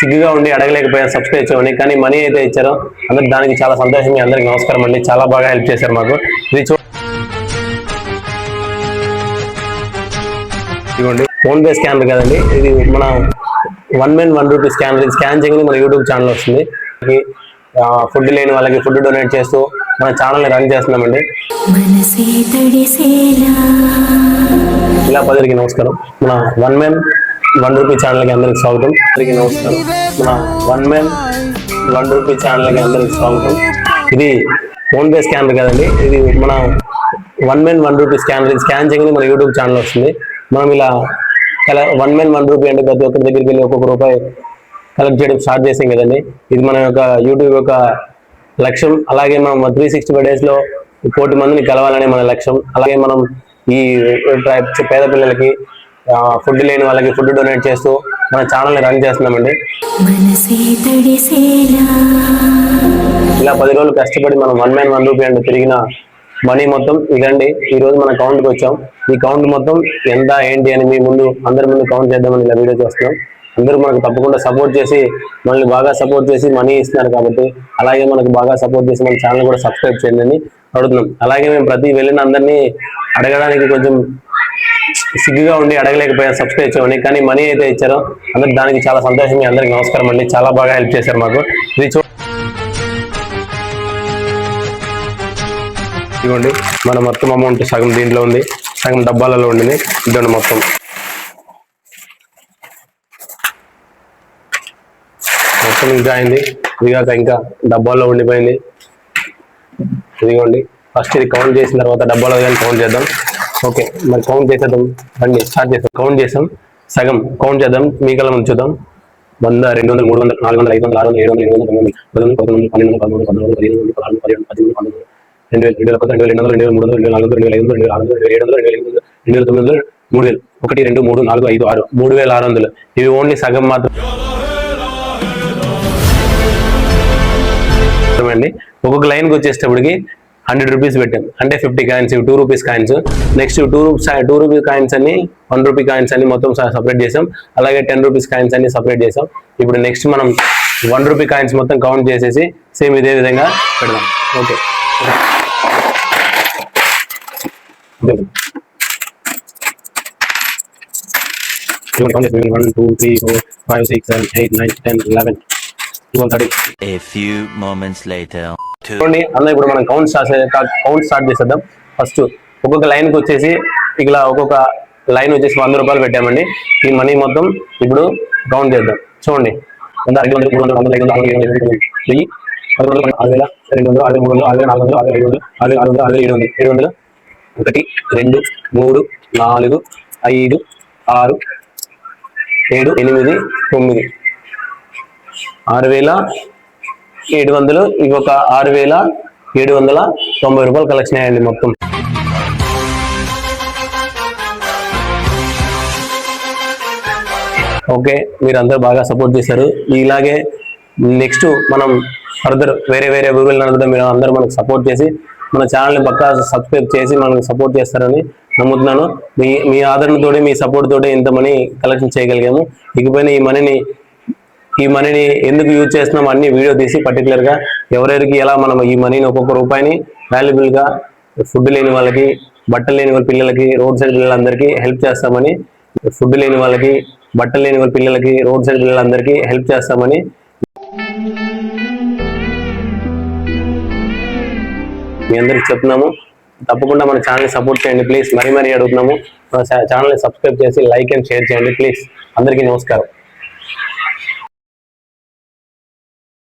సిగ్గుగా ఉండి అడగలేకపోయాను సబ్స్క్రైబ్ చేయమని, కానీ మనీ అయితే ఇచ్చారు. అందరికి దానికి చాలా సంతోషం. మీ అందరికి నమస్కారం అండి, చాలా బాగా హెల్ప్ చేశారు మాకు. ఇది ఇదిగోండి ఫోన్ పే స్కానర్ కదండి, ఇది మన 1 man 1 rupee స్కానర్. ఇది స్కాన్ చేయగానే మన యూట్యూబ్ ఛానల్ వస్తుంది. ఫుడ్ లేని వాళ్ళకి ఫుడ్ డొనేట్ చేస్తూ మన ఛానల్ని రన్ చేస్తున్నామండి. ఇలా 10కి నమస్కారం. మన 1 man 1 rupee ఛానల్కి అందరికి స్వాగతం. అందరికీ నమస్కారం. మన 1 man 1 rupee ఛానల్కి అందరికి స్వాగతం. ఇది ఫోన్ పే స్కానర్ కదండి, ఇది మన 1 man 1 rupee స్కానర్. ఇది స్కాన్ చేయగానే మన యూట్యూబ్ ఛానల్ వస్తుంది. మనం ఇలా 1 man 1 rupee అంటే ప్రతి ఒక్కరి దగ్గరికి వెళ్ళి ఒక్కొక్క రూపాయి కలెక్ట్ చేయడం స్టార్ట్ చేసాం కదండి. ఇది మన యొక్క యూట్యూబ్ యొక్క లక్ష్యం. అలాగే మనం 365 daysలో 1 కోటి మందిని కలవాలనే మన లక్ష్యం. అలాగే మనం ఈ పేద పిల్లలకి ఫుడ్ లేని వాళ్ళకి ఫుడ్ డొనేట్ చేస్తూ మన ఛానల్ని రన్ చేస్తున్నామండి. ఇలా 10 రోజులు కష్టపడి మనం 1 man 1 rupee అంటే తిరిగిన మనీ మొత్తం ఇదండి. ఈ రోజు మన కౌంట్కి వచ్చాం. ఈ కౌంట్ మొత్తం ఎంత ఏంటి అని మీ ముందు అందరి ముందు కౌంట్ చేద్దామని ఇలా వీడియో చేస్తున్నాం. అందరూ మనకు తప్పకుండా సపోర్ట్ చేసి మనల్ని బాగా సపోర్ట్ చేసి మనీ ఇస్తున్నారు కాబట్టి, అలాగే మనకు బాగా సపోర్ట్ చేసి మన ఛానల్ కూడా సబ్స్క్రైబ్ చేయండి అని అడుగుతున్నాం. అలాగే మేము ప్రతి వెళ్ళిన అందరినీ అడగడానికి కొంచెం సిగ్గుగా ఉండి అడగలేకపోయాను సబ్స్క్రైబ్ చేయమని, కానీ మనీ అయితే ఇచ్చారు. అందరికి దానికి చాలా సంతోషం. మీ అందరికి నమస్కారం అండి, చాలా బాగా హెల్ప్ చేశారు మాకు. ఇది ఇదిగోండి మన మొత్తం అమౌంట్ సగం దీంట్లో ఉంది, సగం డబ్బాలలో ఉండింది. ఇదిగోండి మొత్తం ఇంకా అయింది. ఇదిగాక ఇంకా డబ్బాల్లో ఉండిపోయింది. ఇదిగోండి ఫస్ట్ ఇది కౌంట్ చేసిన తర్వాత డబ్బాలో కౌంట్ చేద్దాం. ఓకే, మరి కౌంట్ చేసేద్దాం. రండి స్టార్ట్ చేద్దాం. కౌంట్ చేసాం, సగం కౌంట్ చేద్దాం. మీ కళ్ళ ముందు చూద్దాం. 100, 200, 300, 400, 500, 600, 700, 800, 900, 10, 11, 12, 13, 14, 15, 16, 17, 18, 19, 20, 2000, 2200, 2400, 2500, 2600, 2700, 2900, 3000, 1, 2, 3, 4, 5, 6, 3600. ఇవి ఓన్లీ సగం మాత్రం అండి. ఒక్కొక్క లైన్కి వచ్చేటప్పటికి 100 rupees పెట్టాం, అంటే 50 coins. 2 rupees coins. Next 2 rupee coins అని 1 rupee కాయిన్స్ అని మొత్తం సపరేట్ చేసాం. అలాగే 10 rupees కాయిన్స్ అన్ని సపరేట్ చేసాం. ఇప్పుడు నెక్స్ట్ మనం 1 rupee కాయిన్స్ మొత్తం కౌంట్ చేసేసి సేమ్ ఇదే విధంగా పెడదాం. Okay, 1, 2, 3, 4, 5, 6, 7, 8, 9, 10, 11, 12, 13. A few moments later. అన్న ఇప్పుడు మనం కౌంట్ స్టార్ట్ చేసేద్దాం. ఫస్ట్ ఒక్కొక్క లైన్కి వచ్చేసి ఇలా ఒక్కొక్క లైన్ వచ్చేసి 100 రూపాయలు పెట్టామండి. ఈ మనీ మొత్తం ఇప్పుడు కౌంట్ చేద్దాం. చూడండి, 100, 200, 300, 500, 600, 700, 1000, 11, 12, 13, 14, 15, 16, 17, 18, 19, 20, 21, 22, 23, 24, 25, 26, 27, 6700. ఇవి ఒక 6790 రూపాయలు కలెక్షన్ అయ్యండి మొత్తం. ఓకే, మీరు అందరూ బాగా సపోర్ట్ చేశారు. ఇలాగే నెక్స్ట్ మనం ఫర్దర్ వేరే ఊళ్ళలో కూడా మీరు అందరూ మనకు సపోర్ట్ చేసి మన ఛానల్ని పక్కా సబ్స్క్రైబ్ చేసి మనకు సపోర్ట్ చేస్తారని నమ్ముతున్నాను. మీ ఆదరణతోటి మీ సపోర్ట్ తోటి ఇంత మనీ కలెక్షన్ చేయగలిగాము. ఇకపైన ఈ మనీని ఎందుకు యూజ్ చేస్తున్నాం అన్ని వీడియో తీసి పర్టికులర్గా ఎవరెవరికి ఎలా మనం ఈ మనీని ఒక్కొక్క రూపాయిని వాల్యుబుల్గా ఫుడ్ లేని వాళ్ళకి, బట్టలు లేని వాళ్ళ పిల్లలకి, రోడ్ సైడ్ పిల్లలందరికీ హెల్ప్ చేస్తామని, ఫుడ్ లేని వాళ్ళకి, బట్టలు లేని వాళ్ళ పిల్లలకి, రోడ్ సైడ్ పిల్లలందరికీ హెల్ప్ చేస్తామని మీ అందరికి చెప్తున్నాము. తప్పకుండా మన ఛానల్ని సపోర్ట్ చేయండి ప్లీజ్. మరీ అడుగుతున్నాము. మన ఛానల్ని సబ్స్క్రైబ్ చేసి లైక్ అండ్ షేర్ చేయండి ప్లీజ్. అందరికీ నమస్కారం.